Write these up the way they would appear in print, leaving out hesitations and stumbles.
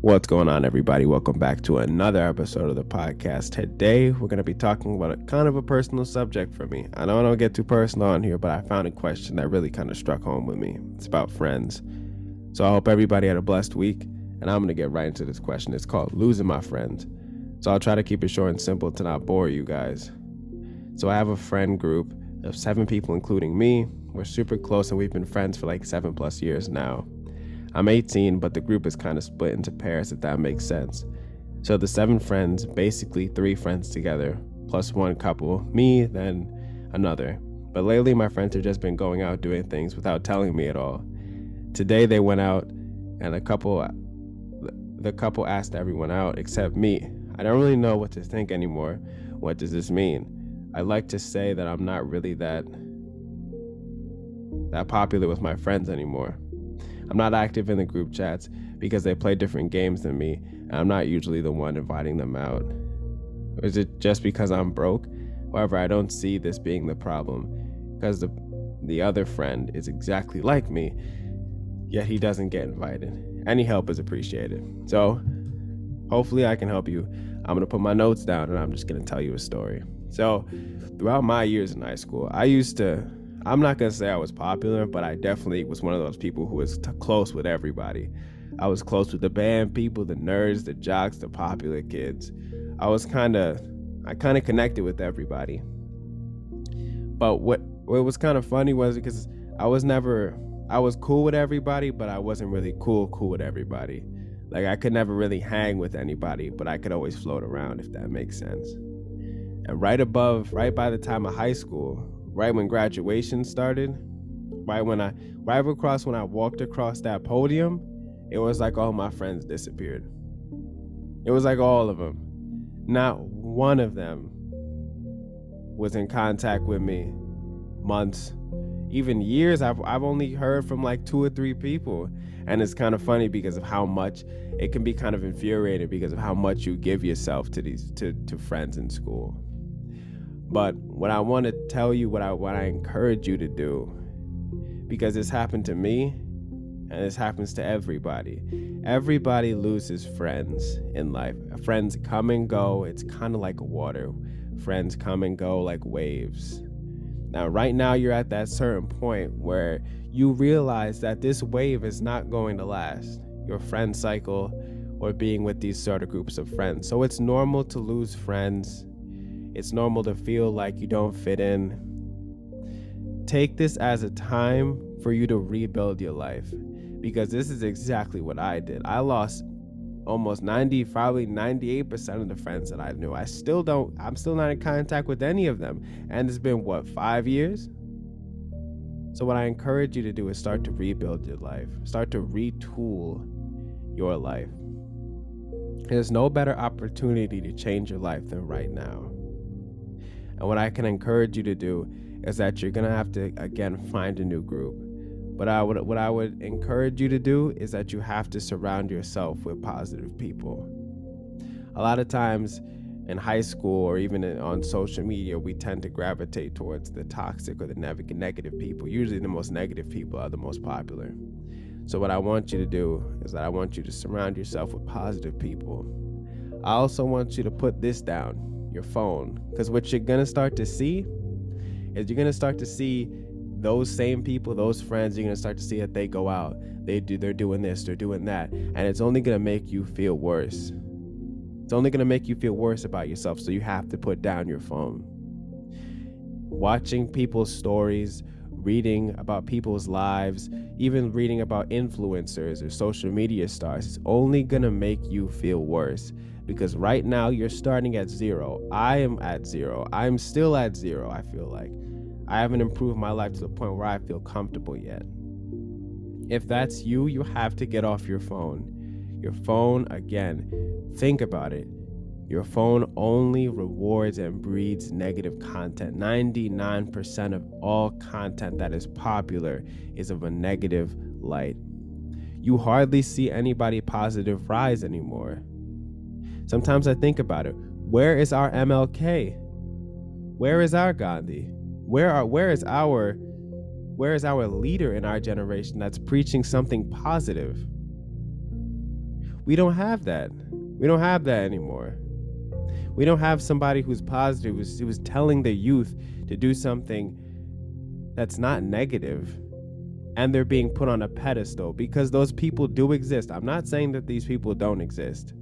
What's going on, everybody? Welcome back to another episode of the podcast. Today, we're going to be talking about a kind of a personal subject for me. I know I don't get too personal on here, but I found a question that really kind of struck home with me. It's about friends. So I hope everybody had a blessed week, and I'm going to get right into this question. It's called losing my friends. So I'll try to keep it short and simple to not bore you guys. So I have a friend group of 7 people, including me. We're super close, and we've been friends for like 7+ years now. I'm 18, but the group is kind of split into pairs, if that makes sense. So the 7 friends, basically 3 friends together, plus 1 couple, me, then another. But lately, my friends have just been going out doing things without telling me at all. Today, they went out, and the couple asked everyone out except me. I don't really know what to think anymore. What does this mean? I like to say that I'm not really that popular with my friends anymore. I'm not active in the group chats because they play different games than me, and I'm not usually the one inviting them out. Or is it just because I'm broke? However, I don't see this being the problem, because the other friend is exactly like me, yet he doesn't get invited. Any help is appreciated. So, hopefully I can help you. I'm going to put my notes down, and I'm just going to tell you a story. So, throughout my years in high school, I'm not going to say I was popular, but I definitely was one of those people who was close with everybody. I was close with the band people, the nerds, the jocks, the popular kids. I kind of connected with everybody. But what was kind of funny was because I was cool with everybody, but I wasn't really cool with everybody. Like, I could never really hang with anybody, but I could always float around, if that makes sense. And right by the time of high school, right when graduation started, when I walked across that podium, it was like all my friends disappeared. It was like all of them. Not one of them was in contact with me months, even years. I've only heard from like 2 or 3 people. And it's kind of funny because of how much it can be kind of infuriating because of how much you give yourself to friends in school. But what I want to tell you, what I encourage you to do, because this happened to me, and this happens to everybody. Everybody loses friends in life. Friends come and go. It's kind of like water. Friends come and go like waves. Now, right now, you're at that certain point where you realize that this wave is not going to last. Your friend cycle or being with these sort of groups of friends. So it's normal to lose friends. It's normal to feel like you don't fit in. Take this as a time for you to rebuild your life, because this is exactly what I did. I lost almost 98% of the friends that I knew. I'm still not in contact with any of them. And it's been 5 years? So what I encourage you to do is start to rebuild your life. Start to retool your life. There's no better opportunity to change your life than right now. And what I can encourage you to do is that you're going to have to, again, find a new group. But what I would encourage you to do is that you have to surround yourself with positive people. A lot of times in high school or even on social media, we tend to gravitate towards the toxic or the negative people. Usually the most negative people are the most popular. So what I want you to do is that I want you to surround yourself with positive people. I also want you to put this down. Your phone, because what you're gonna start to see is you're gonna start to see those same people, those friends. You're gonna start to see that they go out, they're doing this, they're doing that, and it's only gonna make you feel worse. It's only gonna make you feel worse about yourself. So you have to put down your phone. Watching people's stories, reading about people's lives, even reading about influencers or social media stars, it's only gonna make you feel worse. Because right now you're starting at 0. I am at 0. I'm still at 0, I feel like. I haven't improved my life to the point where I feel comfortable yet. If that's you, you have to get off your phone. Your phone, again, think about it. Your phone only rewards and breeds negative content. 99% of all content that is popular is of a negative light. You hardly see anybody positive rise anymore. Sometimes I think about it. Where is our MLK? Where is our Gandhi? Where is our leader in our generation that's preaching something positive? We don't have that. We don't have that anymore. We don't have somebody who's positive, who's telling the youth to do something that's not negative, and they're being put on a pedestal, because those people do exist. I'm not saying that these people don't exist,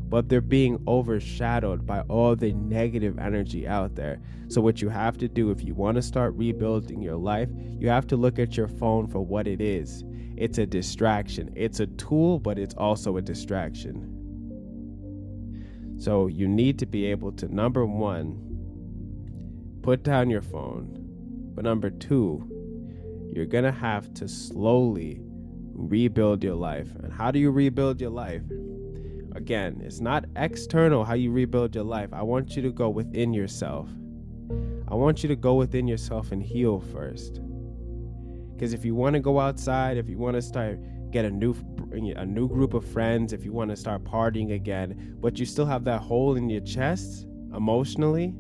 but they're being overshadowed by all the negative energy out there. So what you have to do, if you want to start rebuilding your life, you have to look at your phone for what it is. It's a distraction. It's a tool, but it's also a distraction. So you need to be able to, number one, put down your phone. But number two, you're going to have to slowly rebuild your life. And how do you rebuild your life? Again, it's not external how you rebuild your life. I want you to go within yourself. I want you to go within yourself and heal first. Because if you want to go outside, if you want to start get a new group of friends, if you want to start partying again, but you still have that hole in your chest emotionally,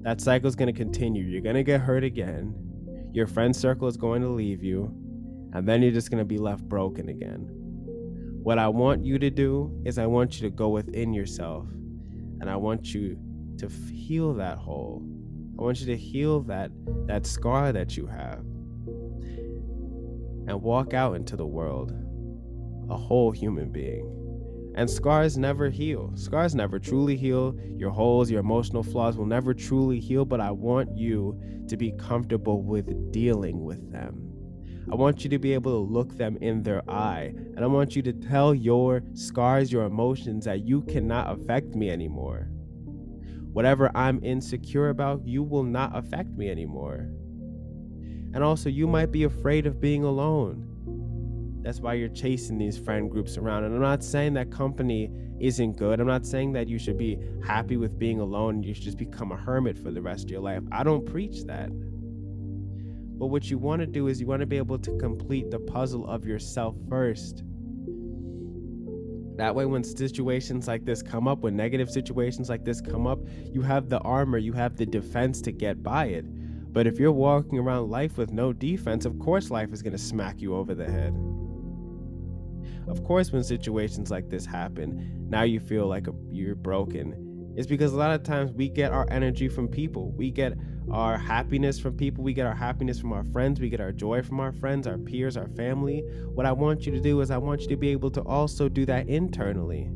that cycle is going to continue. You're going to get hurt again. Your friend circle is going to leave you, and then you're just going to be left broken again. What I want you to do is I want you to go within yourself, and I want you to heal that hole. I want you to heal that scar that you have, and walk out into the world a whole human being. And scars never heal. Scars never truly heal. Your holes, your emotional flaws will never truly heal, but I want you to be comfortable with dealing with them. I want you to be able to look them in their eye, and I want you to tell your scars, your emotions, that you cannot affect me anymore. Whatever I'm insecure about, you will not affect me anymore. And also, you might be afraid of being alone. That's why you're chasing these friend groups around. And I'm not saying that company isn't good. I'm not saying that you should be happy with being alone and you should just become a hermit for the rest of your life. I don't preach that. But what you want to do is you want to be able to complete the puzzle of yourself first. That way, when situations like this come up, when negative situations like this come up, you have the armor, you have the defense to get by it. But if you're walking around life with no defense, of course life is going to smack you over the head. Of course, when situations like this happen, now you feel like you're broken. It's because a lot of times we get our energy from people. We get our happiness from people. We get our happiness from our friends. We get our joy from our friends, our peers, our family. What I want you to do is I want you to be able to also do that internally.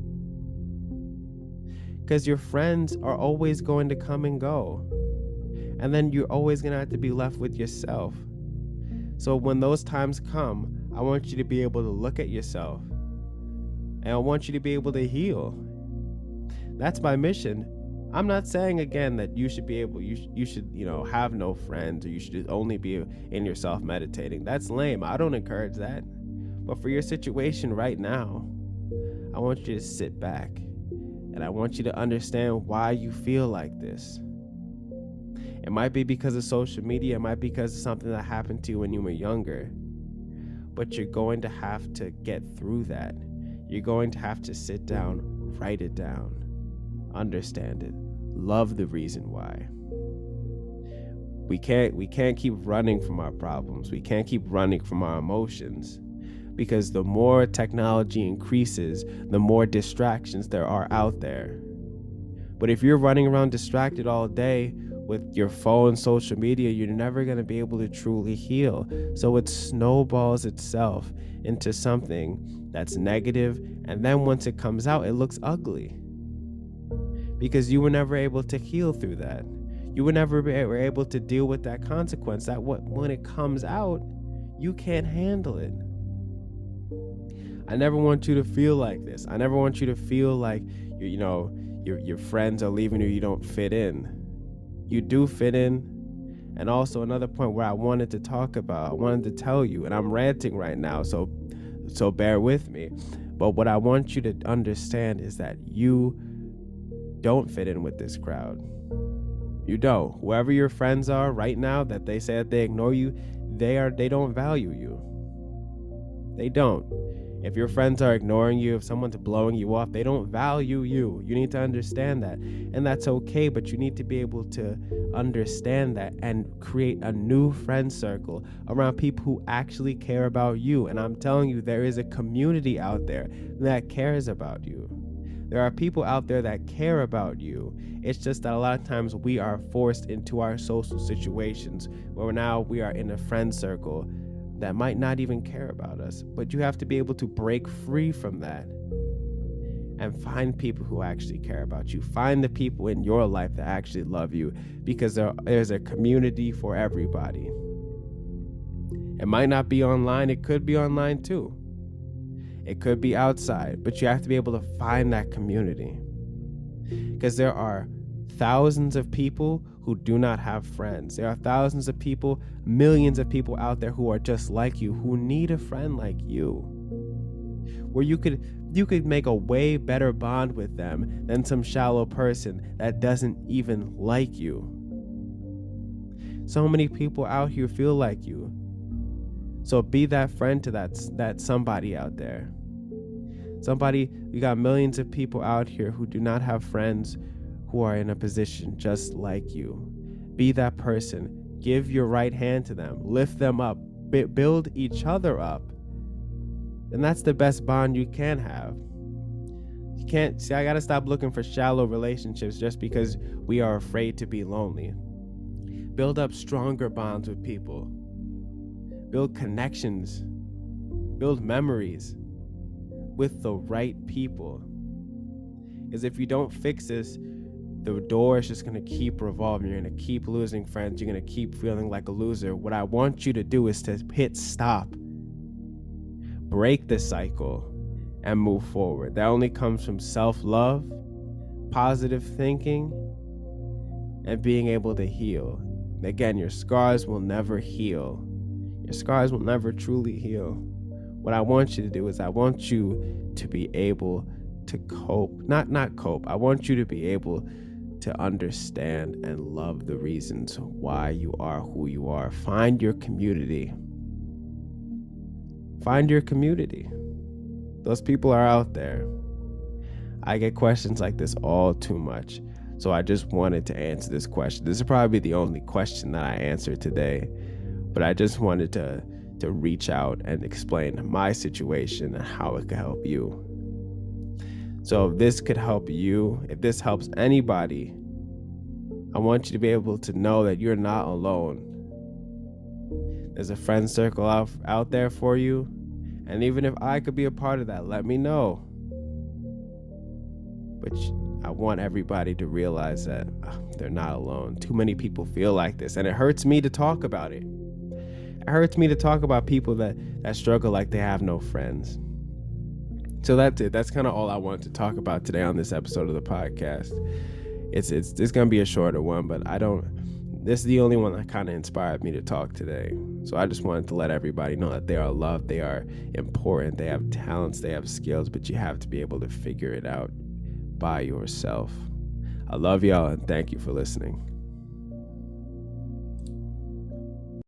Because your friends are always going to come and go. And then you're always going to have to be left with yourself. So when those times come, I want you to be able to look at yourself, and I want you to be able to heal. That's my mission. I'm not saying again that you should be able, you should have no friends, or you should only be in yourself meditating. That's lame. I don't encourage that. But for your situation right now, I want you to sit back, and I want you to understand why you feel like this. It might be because of social media. It might be because of something that happened to you when you were younger. But you're going to have to get through that. You're going to have to sit down, write it down, understand it, love the reason why. We can't keep running from our problems. We can't keep running from our emotions, because the more technology increases, the more distractions there are out there. But if you're running around distracted all day with your phone, social media, you're never going to be able to truly heal. So it snowballs itself into something that's negative, and then once it comes out, it looks ugly. Because you were never able to heal through that. You were never able to deal with that consequence, that when it comes out, you can't handle it. I never want you to feel like this. I never want you to feel like your friends are leaving you, you don't fit in. You do fit in. And also another point where I wanted to talk about, I wanted to tell you, and I'm ranting right now, so bear with me. But what I want you to understand is that you don't fit in with this crowd. You don't. Whoever your friends are right now that they say that they ignore you, they don't value you. They don't. If your friends are ignoring you, if someone's blowing you off, they don't value you. You need to understand that. And that's okay, but you need to be able to understand that and create a new friend circle around people who actually care about you. And I'm telling you, there is a community out there that cares about you. There are people out there that care about you. It's just that a lot of times we are forced into our social situations where now we are in a friend circle that might not even care about us. But you have to be able to break free from that and find people who actually care about you. Find the people in your life that actually love you, because there's a community for everybody. It might not be online. It could be online too. It could be outside, but you have to be able to find that community, because there are thousands of people who do not have friends. There are thousands of people, millions of people out there who are just like you, who need a friend like you, where you could make a way better bond with them than some shallow person that doesn't even like you. So many people out here feel like you. So be that friend to that somebody out there. You got millions of people out here who do not have friends who are in a position just like you. Be that person. Give your right hand to them. Lift them up. Build each other up. And that's the best bond you can have. You can't see, I gotta stop looking for shallow relationships just because we are afraid to be lonely. Build up stronger bonds with people. Build connections. Build memories with the right people. Because if you don't fix this, the door is just going to keep revolving. You're going to keep losing friends. You're going to keep feeling like a loser. What I want you to do is to hit stop. Break the cycle and move forward. That only comes from self-love, positive thinking, and being able to heal. Again, your scars will never heal. Your scars will never truly heal. What I want you to do is I want you to be able to cope. Not cope. I want you to be able to understand and love the reasons why you are who you are. Find your community. Find your community. Those people are out there. I get questions like this all too much. So I just wanted to answer this question. This is probably the only question that I answered today. But I just wanted to reach out and explain my situation and how it could help you. So if this could help you, if this helps anybody, I want you to be able to know that you're not alone. There's a friend circle out there for you. And even if I could be a part of that, let me know. But I want everybody to realize that they're not alone. Too many people feel like this, and it hurts me to talk about it. It hurts me to talk about people that struggle like they have no friends. So that's it. That's kind of all I wanted to talk about today on this episode of the podcast. It's going to be a shorter one, but this is the only one that kind of inspired me to talk today. So I just wanted to let everybody know that they are loved, they are important, they have talents, they have skills, but you have to be able to figure it out by yourself. I love y'all, and thank you for listening.